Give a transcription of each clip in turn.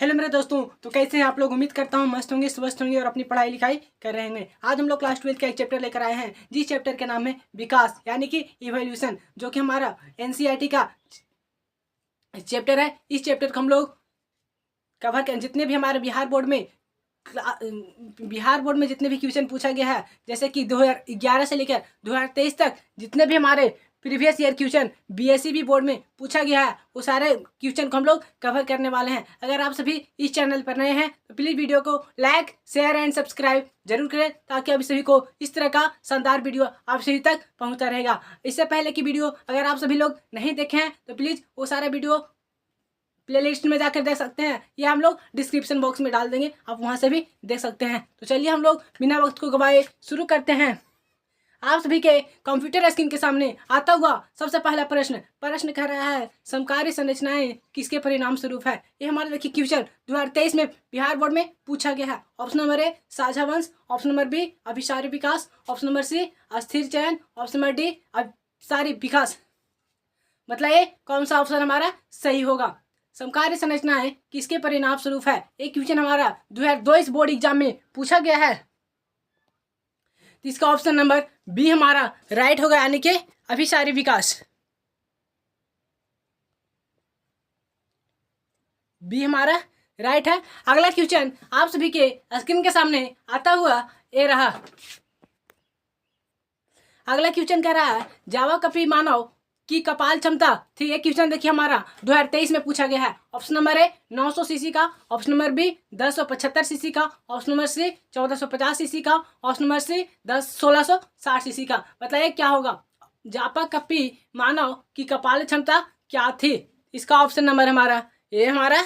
Hello मेरे दोस्तों, तो कैसे हैं आप लोग। उम्मीद करता हूँ मस्त होंगे, स्वस्थ होंगे और अपनी पढ़ाई लिखाई कर रहे होंगे। आज हम लोग क्लास 12 का एक चैप्टर लेकर आए हैं, जिस चैप्टर का नाम है विकास यानी कि इवोल्यूशन, जो कि हमारा एनसीईआरटी का चैप्टर है। इस चैप्टर को हम लोग कवर कर, जितने भी हमारे बिहार बोर्ड में जितने भी क्वेश्चन पूछा गया है, जैसे कि 2011 से लेकर 2023 तक जितने भी हमारे previous year question BSE board में पूछा गया है, वो सारे क्वेश्चन को हम लोग कवर करने वाले हैं। अगर आप सभी इस चैनल पर नए हैं तो प्लीज़ वीडियो को लाइक, शेयर एंड सब्सक्राइब जरूर करें, ताकि आप सभी को इस तरह का शानदार वीडियो आप सभी तक पहुंचता रहेगा। इससे पहले की वीडियो अगर आप सभी लोग नहीं देखे हैं तो प्लीज़ वो सारा वीडियो प्लेलिस्ट में जाकर देख सकते हैं, या हम लोग डिस्क्रिप्शन बॉक्स में डाल देंगे, आप वहां से भी देख सकते हैं। तो चलिए हम लोग बिना वक्त को गवाए शुरू करते हैं। आप सभी के कंप्यूटर स्क्रीन के सामने आता हुआ सबसे पहला प्रश्न कह रहा है, समकालीन संरचनाएं किसके परिणाम स्वरूप है। ये हमारे देखिए क्वेश्चन 2023 में बिहार बोर्ड में पूछा गया है। ऑप्शन नंबर ए साझा वंश, ऑप्शन नंबर बी अभिसारी विकास, ऑप्शन नंबर सी अस्थिर चयन, ऑप्शन नंबर डी अभिसारी विकास। मतलब ये कौन सा ऑप्शन हमारा सही होगा। समकालीन संरचनाएं किसके परिणाम स्वरूप है, एक क्वेश्चन हमारा 2022 बोर्ड एग्जाम में पूछा गया है। तो इसका ऑप्शन नंबर बी हमारा राइट होगा, यानी कि अभिसारी विकास। बी हमारा राइट है। अगला क्वेश्चन आप सभी के स्क्रीन के सामने आता हुआ ये रहा। अगला क्वेश्चन कह रहा है, जावा कपी मानव की कपाल क्षमता थी। एक क्वेश्चन देखिए हमारा 2023 में पूछा गया है। ऑप्शन नंबर ए 900 सीसी का, ऑप्शन नंबर बी 1075 सीसी का, ऑप्शन नंबर सी 1450 सीसी का, ऑप्शन नंबर सी 1660 सीसी का। मतलब ये क्या होगा, जापा कपी मानव की कपाल क्षमता क्या थी। इसका ऑप्शन नंबर हमारा ये हमारा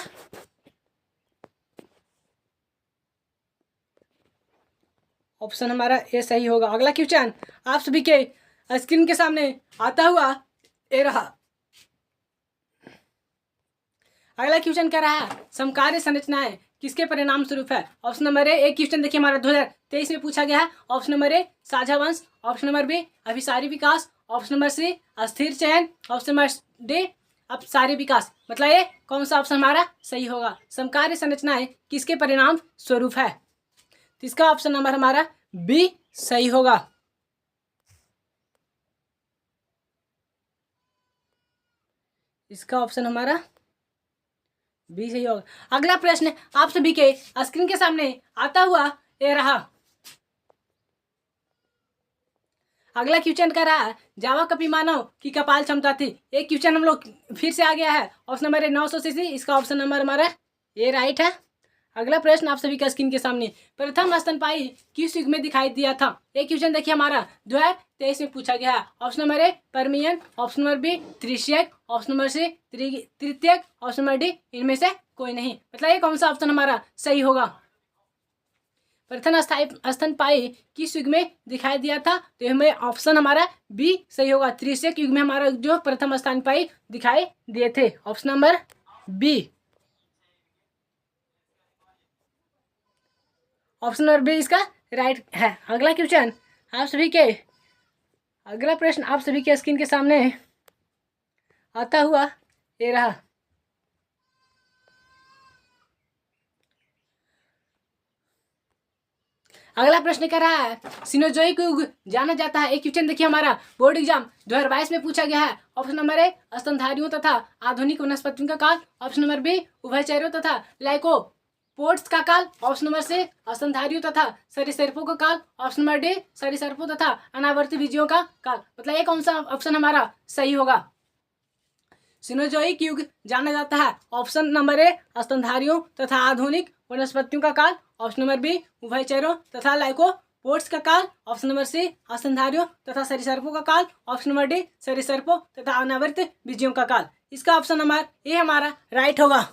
ऑप्शन हमारा ये सही होगा। अगला क्वेश्चन आप सभी के स्क्रीन के सामने आता हुआ ये रहा। अगला क्वेश्चन कह रहा है, समकालीन संरचनाएं किसके परिणाम स्वरूप है। ऑप्शन नंबर ए, एक क्वेश्चन देखिए हमारा 2023 में पूछा गया है। ऑप्शन नंबर ए साझा वंश, ऑप्शन नंबर बी अभिसारी विकास, ऑप्शन नंबर सी अस्थिर चयन, ऑप्शन नंबर डी अभिसारी विकास। मतलब ये कौन सा ऑप्शन हमारा सही होगा। समकालीन संरचनाएं किसके परिणाम स्वरूप है, तो इसका ऑप्शन नंबर हमारा बी सही होगा। इसका ऑप्शन हमारा बी सही होगा। अगला प्रश्न आप सभी के स्क्रीन के सामने आता हुआ ये रहा। अगला क्वेश्चन कह रहा है, जावा कपी मानव की कपाल क्षमता थी। एक क्वेश्चन हम लोग फिर से आ गया है। ऑप्शन नंबर ए 900 सीसी, इसका ऑप्शन नंबर हमारा ये राइट है। अगला प्रश्न आप सभी का स्क्रीन के सामने, प्रथम स्तनपायी किस युग में दिखाई दिया था। एक क्वेश्चन देखिए हमारा 2023 में पूछा गया है। Option number A Permian, option number B त्रिशयक, ऑप्शन नंबर सी तृतीयक, ऑप्शन नंबर डी इनमें से कोई नहीं। मतलब ये कौन सा ऑप्शन हमारा सही होगा। प्रथम स्तनपायी किस युग में दिखाई दिया था, तो हमें ऑप्शन हमारा बी सही होगा। त्रिशयक युग में हमारा जो प्रथम स्तनपायी दिखाई दिए थे, option number B. Option number B इसका राइट है। अगला क्वेश्चन आप सभी के अगला प्रश्न आप सभी के स्क्रीन के सामने आता हुआ ये रहा। अगला प्रश्न कर रहा है, सिनोजोइक युग जाना जाता है। एक क्वेश्चन देखिए हमारा बोर्ड एग्जाम 2022 में पूछा गया है। ऑप्शन नंबर ए स्तनधारियों तथा आधुनिक वनस्पतियों का काल, ऑप्शन नंबर बी उभयचरों तथा लाइकोपोड्स का काल, ऑप्शन नंबर सी स्तनधारियों तथा सरीसृपों का काल, ऑप्शन नंबर डी सरीसृपों तथा अनावर्ती बीजियों का काल। मतलब ये कौन सा ऑप्शन हमारा सही होगा। सिनोजोइक युग जाना जाता है। ऑप्शन नंबर ए स्तनधारियों तथा आधुनिक वनस्पतियों का काल, ऑप्शन नंबर बी उभयचरों तथा लाइकोपोड्स का काल, ऑप्शन नंबर सी स्तनधारियों तथा सरीसृपों का काल, ऑप्शन नंबर डी सरीसृपों तथा अनावर्त बीजियों का काल। इसका ऑप्शन नंबर ए हमारा राइट होगा।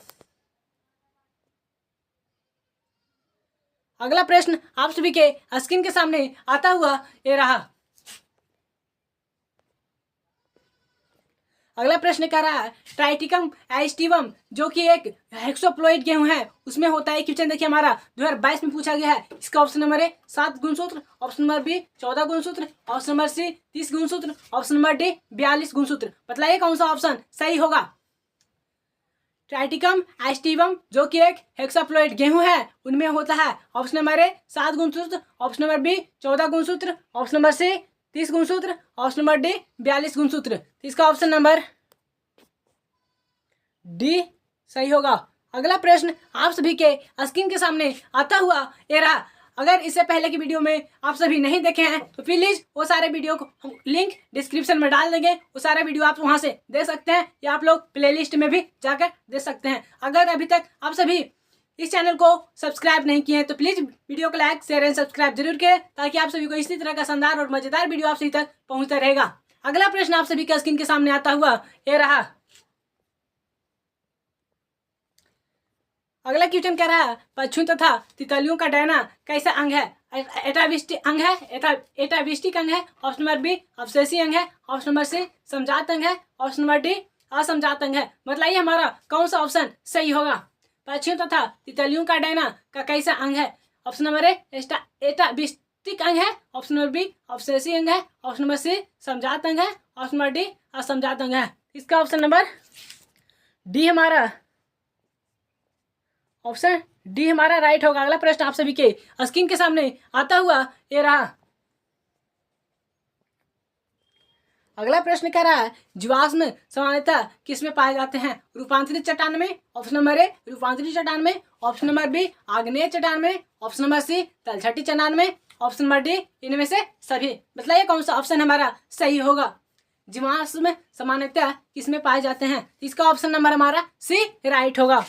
अगला प्रश्न आप सभी के स्क्रीन के सामने आता हुआ ये रहा। अगला प्रश्न कह रहा है, ट्राइटिकम एस्टिवम जो कि एक हेक्सोप्लॉइड गेहूं है, उसमें होता है। क्वेश्चन देखिए हमारा 2022 में पूछा गया है। इसका ऑप्शन नंबर ए 7 गुणसूत्र, ऑप्शन नंबर बी 14 गुणसूत्र, ऑप्शन नंबर सी 30 गुणसूत्र, ऑप्शन नंबर डी 42 गुणसूत्र। मतलब ये कौन सा ऑप्शन सही होगा। ट्राइटिकम एस्टिवम जो कि एक हेक्साप्लोइड गेहूं है उनमें होता है। ऑप्शन नंबर ए 7 गुणसूत्र, ऑप्शन नंबर बी 14 गुणसूत्र, ऑप्शन नंबर सी 30 गुणसूत्र, ऑप्शन नंबर डी 42 गुणसूत्र। इसका ऑप्शन नंबर डी सही होगा। अगला प्रश्न आप सभी के स्क्रीन के सामने आता हुआ ये रहा। अगर इससे पहले की वीडियो में आप सभी नहीं देखे हैं तो प्लीज वो सारे वीडियो को हम लिंक डिस्क्रिप्शन में डाल देंगे, वो सारे वीडियो आप वहां से देख सकते हैं या आप लोग प्लेलिस्ट में भी जाकर देख सकते हैं। अगर अभी तक आप सभी इस चैनल को सब्सक्राइब नहीं किए हैं तो प्लीज वीडियो को लाइक शेयर एंड सब्सक्राइब जरूर करें ताकि आप सभी को इसी तरह का शानदार और मजेदार वीडियो आप सभी तक पहुंचता रहेगा। अगला प्रश्न आप सभी के स्क्रीन के सामने आता हुआ ये रहा। अगला क्वेश्चन कह रहा है पशुओं तथा तितलियों का डैना कैसा अंग है? एटाविस्टिक अंग है, एटाविस्टिक अंग है, ऑप्शन नंबर बी अवशेषी अंग है, ऑप्शन नंबर सी समजात अंग है, ऑप्शन नंबर डी असमजात अंग है। बताइए हमारा कौन सा ऑप्शन सही होगा? पशुओं तथा तितलियों का डैना का कैसा अंग है? ऑप्शन नंबर ए एटाविस्टिक अंग है, ऑप्शन नंबर बी अवशेषी अंग है, ऑप्शन नंबर सी समजात अंग है, ऑप्शन नंबर डी असमजात अंग है। इसका ऑप्शन नंबर डी हमारा ऑप्शन डी हमारा राइट होगा। अगला प्रश्न आप सभी के स्क्रीन के सामने आता हुआ ये रहा। अगला प्रश्न कह रहा है जीवाश्म सामान्यतः किस में पाए जाते हैं? रूपांतरित चट्टान में, ऑप्शन नंबर ए रूपांतरित चट्टान में, ऑप्शन नंबर बी आग्नेय चट्टान में, ऑप्शन नंबर सी तलछटी चट्टान में, ऑप्शन नंबर डी इनमें से सभी। बताइए कौन सा ऑप्शन हमारा सही होगा? जीवाश्म सामान्यतः किस में पाए जाते हैं? इसका ऑप्शन नंबर हमारा सी राइट होगा।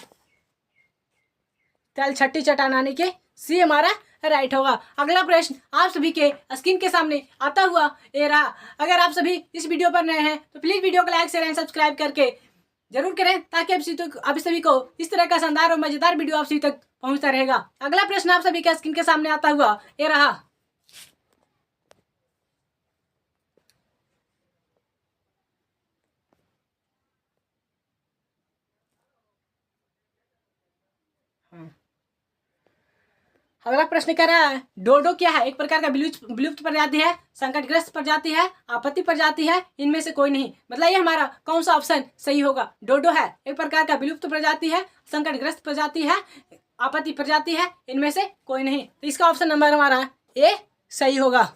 तलछटी चट्टान आने के सी हमारा राइट होगा। अगला प्रश्न आप सभी के स्क्रीन के सामने आता हुआ ये रहा। अगर आप सभी इस वीडियो पर नए हैं तो प्लीज वीडियो को लाइक शेयर एंड सब्सक्राइब करके जरूर करें ताकि आप सभी को इस तरह का शानदार और मजेदार वीडियो आप सभी तक पहुंचता रहेगा। अगला प्रश्न आप सभी के स्क्रीन के सामने आता हुआ ये रहा। अगला प्रश्न कह रहा है डोडो क्या है? एक प्रकार का विलुप्त प्रजाति है, संकटग्रस्त प्रजाति है, आपत्ति प्रजाति है, इनमें से कोई नहीं। बताइए हमारा कौन सा ऑप्शन सही होगा? डोडो है एक प्रकार का विलुप्त प्रजाति है, संकटग्रस्त प्रजाति है, आपत्ति प्रजाति है, इनमें से कोई नहीं। तो इसका ऑप्शन नंबर हमारा ए सही होगा।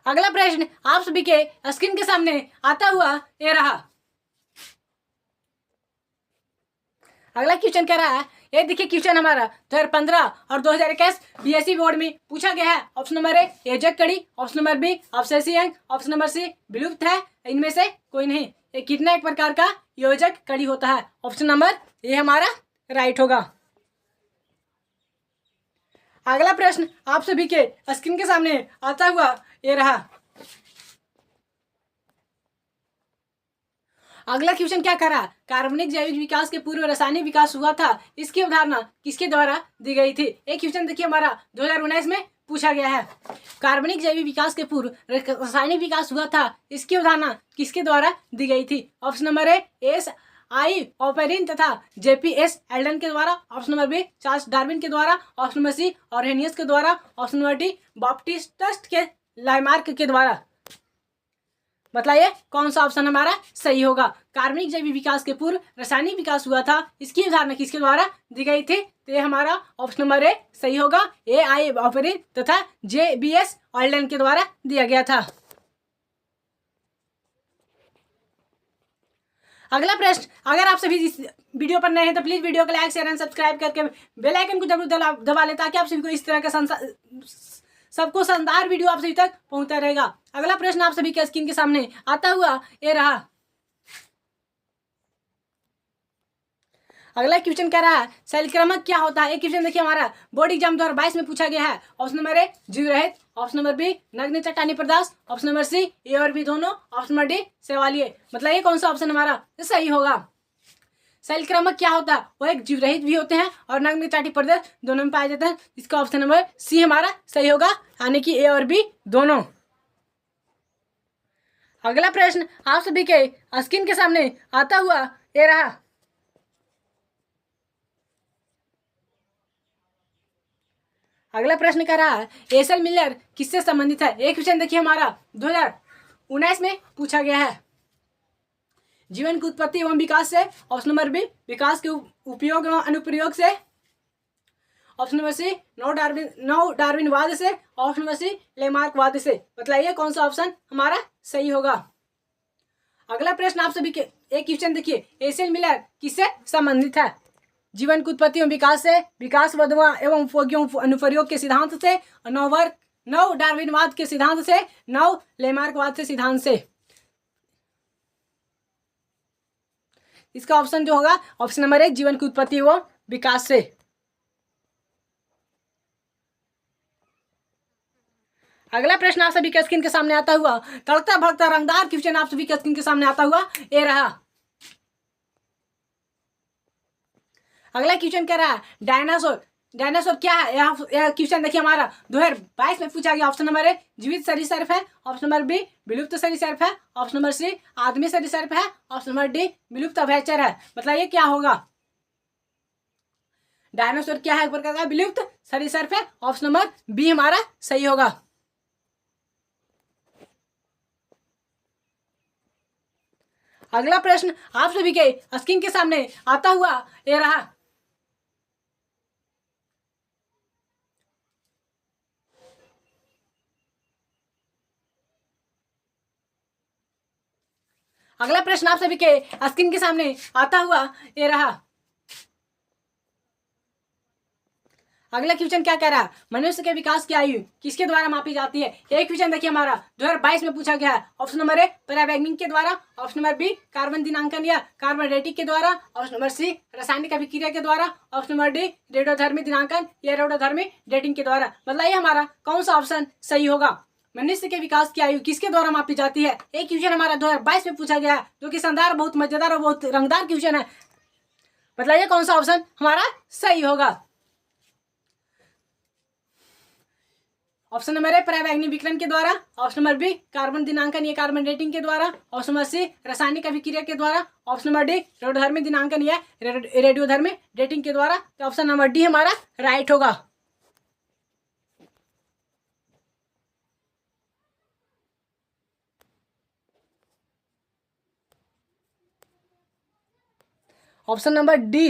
अगला प्रश्न आप सभी के स्क्रीन के सामने आता हुआ ये रहा। अगला क्वेश्चन कह रहा है ये देखिए क्वेश्चन हमारा 2015 और 2021 बीएससी बोर्ड में पूछा गया है। ऑप्शन नंबर ए एजक कड़ी, ऑप्शन नंबर बी अवशेषी अंग, ऑप्शन नंबर सी विलुप्त है, इनमें से कोई नहीं। ये कितना एक प्रकार का योजक कड़ी होता है? ऑप्शन नंबर ए हमारा राइट होगा। अगला प्रश्न आप सभी के स्क्रीन के सामने आता हुआ ये रहा। अगला क्वेश्चन क्या कर रहा है? कार्बनिक जैविक विकास के पूर्व रासायनिक विकास हुआ था, इसकी अवधारणा किसके द्वारा दी गई थी? एक क्वेश्चन देखिए हमारा 2019 में पूछा गया है। कार्बनिक जैविक विकास के पूर्व रासायनिक विकास हुआ था, इसकी अवधारणा किसके द्वारा दी गई थी? Option number A S I Oparin तथा जेपीएस एल्डन के द्वारा, option number B Charles Darwin के द्वारा, ऑप्शन नंबर सी ऑर्हेनियस के द्वारा, ऑप्शन नंबर डी बाप्टिस्ट के लाइमार्क के द्वारा। बताइए कौन सा ऑप्शन हमारा सही होगा? कार्बनिक जैविक विकास के पूर्व रासायनिक विकास हुआ था, इसकी अवधारणा किसके द्वारा दी गई थी? तो ये हमारा ऑप्शन नंबर ए सही होगा। ए आई ऑपेरिन तथा जेबीएस ऑल्डन के द्वारा दिया गया था। अगला प्रश्न अगर आप सभी इस वीडियो पर नए हैं तो प्लीज वीडियो को लाइक शेयर एंड सब्सक्राइब करके बेल आइकन को जरूर दबा लें ताकि आप सभी को इस तरह का सबको शानदार वीडियो आप सभी तक पहुंचता रहेगा। अगला प्रश्न आप सभी के स्क्रीन के सामने आता हुआ ये रहा। अगला क्वेश्चन कह रहा है शैलक्रामक क्या होता है? एक क्वेश्चन देखिए हमारा बोर्ड एग्जाम 2022 में पूछा गया है। ऑप्शन नंबर ए जीव रहित, ऑप्शन नंबर बी नग्न चट्टानी पदार्थ, ऑप्शन नंबर सी ए और बी दोनों, ऑप्शन नंबर डी शैवालीय। मतलब ये कौन सा ऑप्शन हमारा सही होगा? शैलक्रामक क्या होता है? वो एक जीव रहित भी होते हैं और नग्न चट्टानी पदार्थ दोनों में पाए जाते हैं। इसका ऑप्शन नंबर सी हमारा सही होगा, यानी कि ए और बी दोनों। अगला प्रश्न आप सभी के स्क्रीन के सामने आता हुआ ये रहा। अगला प्रश्न कह रहा है एसल मिलर किससे संबंधित है? एक क्वेश्चन देखिए हमारा 2019 में पूछा गया है। जीवन की उत्पत्ति एवं विकास से। ऑप्शन नंबर बी विकास के उपयोग एवं अनुप्रयोग से। ऑप्शन नंबर सी नव डार्विनवाद से। ऑप्शन नंबर सी लेमार्कवाद से। बताइए कौन सा ऑप्शन हमारा सही होगा। अगला प्रश्न आप सभी के एक क्वेश्चन देखिए, एशियन मिलर किससे संबंधित है? जीवन की उत्पत्ति एवं विकास से, विकासवाद एवं उपयोगियों अनुप्रयोग के सिद्धांत से, नव डार्विनवाद के सिद्धांत से, नव लेमार्कवाद से सिद्धांत से। इसका ऑप्शन जो होगा ऑप्शन नंबर 1 जीवन की उत्पत्ति एवं विकास से। अगला प्रश्न आप सभी के स्क्रीन के सामने आता हुआ तड़कता भड़कता रंगदार क्वेश्चन आप सभी के स्क्रीन के सामने आता हुआ ये रहा। अगला क्वेश्चन कह रहा है डायनासोर क्या है? यह क्वेश्चन देखिए हमारा 2022 में पूछा गया। ऑप्शन नंबर 1 जीवित सरीसृप है। ऑप्शन नंबर बी विलुप्त सरीसृप है। ऑप्शन नंबर सी आदमी सरीसृप है। ऑप्शन नंबर डी विलुप्त अभयचर है। बताइए क्या होगा। डायनासोर क्या है? एक प्रकार का विलुप्त सरीसृप है। ऑप्शन नंबर बी हमारा सही होगा। अगला प्रश्न आप सभी के स्क्रीन के सामने आता हुआ ये रहा। अगला प्रश्न आप सभी के स्क्रीन के सामने आता हुआ ये रहा। अगला क्वेश्चन क्या कह रहा है? मनुष्य के विकास की आयु किसके द्वारा मापी जाती है? एक क्वेश्चन देखिए हमारा 2022 में पूछा गया है। ऑप्शन नंबर 1 पराबैंगिक के द्वारा। ऑप्शन नंबर बी कार्बन दिनांकन या कार्बन डेटिंग के द्वारा। ऑप्शन नंबर सी रासायनिक अभिक्रिया के द्वारा। ऑप्शन नंबर डी रेडियोधर्मी दिनांकन या रेडियोधर्मी डेटिंग के द्वारा। बताइए हमारा कौन सा ऑप्शन सही होगा। मनुष्य के विकास की आयु किसके द्वारा मापी जाती है? एक क्वेश्चन हमारा 2022 में पूछा गया है, जो कि शानदार, बहुत मजेदार और बहुत रंगदार क्वेश्चन है। बताइए कौन सा ऑप्शन हमारा सही होगा। ऑप्शन नंबर 1 पराबैंगनी विकिरण के द्वारा। ऑप्शन नंबर बी कार्बन दिनांकन या कार्बन डेटिंग के द्वारा। ऑप्शन नंबर सी रासायनिक अभिक्रिया के द्वारा। ऑप्शन नंबर डी रेडियोधर्मी दिनांकन या रेडियोधर्मी डेटिंग के द्वारा। तो ऑप्शन नंबर डी हमारा राइट होगा। ऑप्शन नंबर डी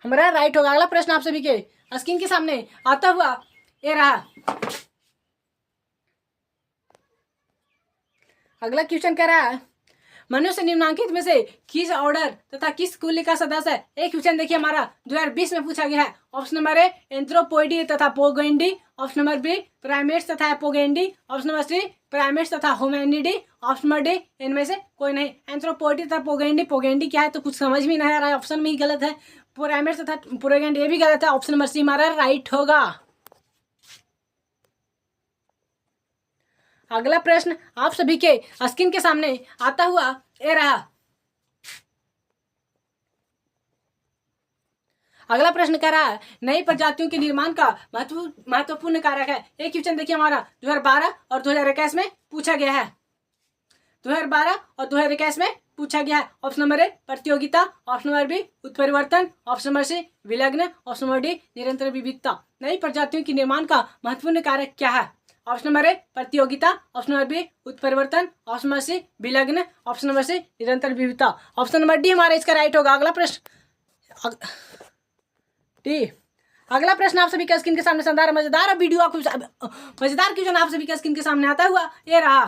हमारा राइट होगा। अगला प्रश्न आप सभी के स्क्रीन के सामने आता हुआ ये रहा। अगला क्वेश्चन कह रहा है मनुष्य निम्नलिखित में से किस ऑर्डर तथा किस कुल का सदस्य है? एक क्वेश्चन देखिए हमारा 2020 में पूछा गया है। ऑप्शन नंबर ए एंथ्रोपोइडी तथा पोगेंडी। ऑप्शन नंबर बी प्राइमेट्स तथा एपोगेंडी। ऑप्शन नंबर सी प्राइमेट्स तथा होमेनिडी। ऑप्शन नंबर डी इनमें से कोई नहीं। एंथ्रोपोइडी तथा पोगेंडी क्या है तो कुछ समझ में नहीं आ रहा है, ऑप्शन में ही गलत है। प्राइमेट्स तथा पोगेंडी ये भी गलत है। ऑप्शन नंबर सी हमारा राइट होगा। अगला प्रश्न आप सभी के स्क्रीन के सामने आता हुआ ये रहा। अगला प्रश्न कह रहा है नई प्रजातियों के निर्माण का महत्वपूर्ण कारक है। एक क्वेश्चन देखिए हमारा 2012 और 2021 में पूछा गया है। 2012 और 2021 में पूछा गया है। ऑप्शन नंबर 1 प्रतियोगिता। ऑप्शन नंबर बी उत्परिवर्तन। ऑप्शन नंबर सी विलग्न। ऑप्शन नंबर डी निरंतर विविधता। नई प्रजातियों के निर्माण का महत्वपूर्ण कारक क्या है? ऑप्शन नंबर 1 प्रतियोगिता। ऑप्शन नंबर बी उत्परिवर्तन। ऑप्शन नंबर सी विलग्न। ऑप्शन नंबर सी निरंतर विविधता। ऑप्शन नंबर डी हमारा इसका राइट होगा। अगला प्रश्न डी। अगला प्रश्न आप सभी के स्क्रीन के सामने शानदार मजेदार वीडियो मजेदार क्वेश्चन आप सभी के स्क्रीन के सामने आता हुआ ये रहा।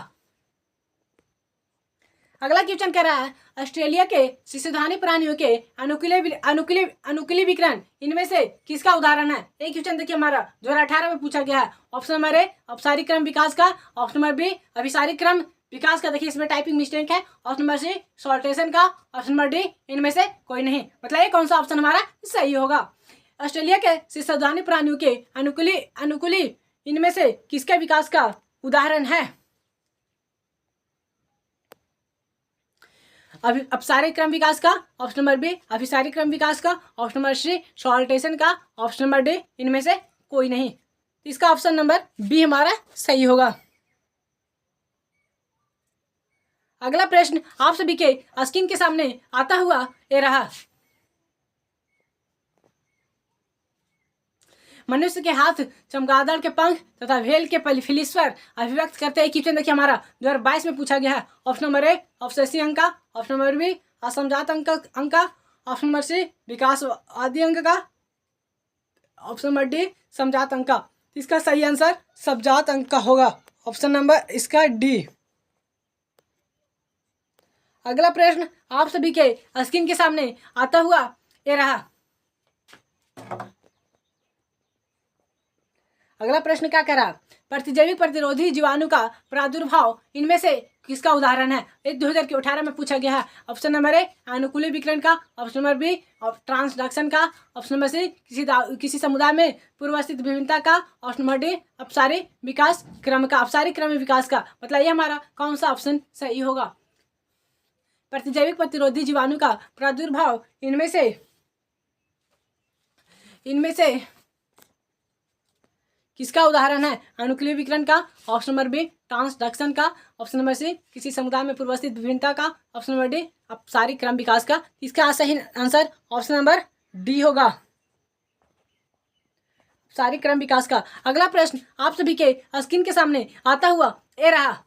अगला क्वेश्चन कह रहा है ऑस्ट्रेलिया के शिशुधानी प्राणियों के अनुकूली विकिरण इनमें से किसका उदाहरण है? एक क्वेश्चन देखिए हमारा 2018 में पूछा गया है। ऑप्शन नंबर ए अपसारी क्रम विकास का। ऑप्शन नंबर बी अभिसारी क्रम विकास का, देखिए इसमें टाइपिंग मिस्टेक है। ऑप्शन नंबर सी सॉल्टेशन का। ऑप्शन नंबर डी इनमें से कोई नहीं। मतलब ये कौन सा ऑप्शन हमारा सही होगा। ऑस्ट्रेलिया के शिशुधानी प्राणियों के अनुकूली इनमें से किसका विकास का उदाहरण है? अपसारी क्रम विकास का। ऑप्शन नंबर बी अभिसारी क्रम विकास का। ऑप्शन नंबर सी सॉल्टेशन का। ऑप्शन नंबर डी इनमें से कोई नहीं। इसका ऑप्शन नंबर बी हमारा सही होगा। अगला प्रश्न आप सभी के स्क्रीन के सामने आता हुआ ये रहा। मनुष्य के हाथ, चमगादड़ के पंख तथा भेल के फिलीश्वर अभिव्यक्त करते हैं। क्वेश्चन देखिए हमारा 2022 में पूछा गया है। ऑप्शन नंबर ए अवशेषी अंक का, ऑप्शन नंबर बी असमजात अंक का, ऑप्शन नंबर सी विकास आदि अंक का, ऑप्शन नंबर डी समजात अंक का। इसका सही आंसर समजात अंक का होगा, ऑप्शन नंबर इसका डी। अगला प्रश्न आप सभी के स्क्रीन के सामने आता हुआ ये रहा। अगला प्रश्न क्या कह रहा? प्रतिजैविक प्रतिरोधी जीवाणु का प्रादुर्भाव इनमें से किसका उदाहरण है? 2018 में पूछा गया है। ऑप्शन नंबर ए अनुकूली विकिरण का, ऑप्शन नंबर बी ट्रांसडक्शन का, ऑप्शन नंबर सी किसी समुदाय में पूर्वस्थित विभिन्नता का, ऑप्शन नंबर डी अपसारी विकास क्रम का, अपसारी क्रम विकास का। मतलब ये हमारा कौन सा ऑप्शन सही होगा? प्रतिजैविक प्रतिरोधी जीवाणु का प्रादुर्भाव इनमें से किसका उदाहरण है? अनुकूली विकिरण का, ऑप्शन नंबर बी ट्रांसडक्शन का, ऑप्शन नंबर सी किसी समुदाय में पूर्वस्थित विभिन्नता का, ऑप्शन नंबर डी अपसारी क्रम विकास का। इसका सही आंसर ऑप्शन नंबर डी होगा, अपसारी क्रम विकास का। अगला प्रश्न आप सभी के स्क्रीन के सामने आता हुआ ये रहा।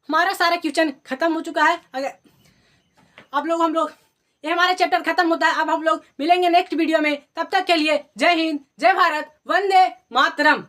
हमारा सारा क्वेश्चन खत्म हो चुका है। अगर हम लोग ये हमारा चैप्टर खत्म होता है। अब हम लोग मिलेंगे नेक्स्ट वीडियो में। तब तक के लिए जय हिंद, जय भारत, वंदे मातरम।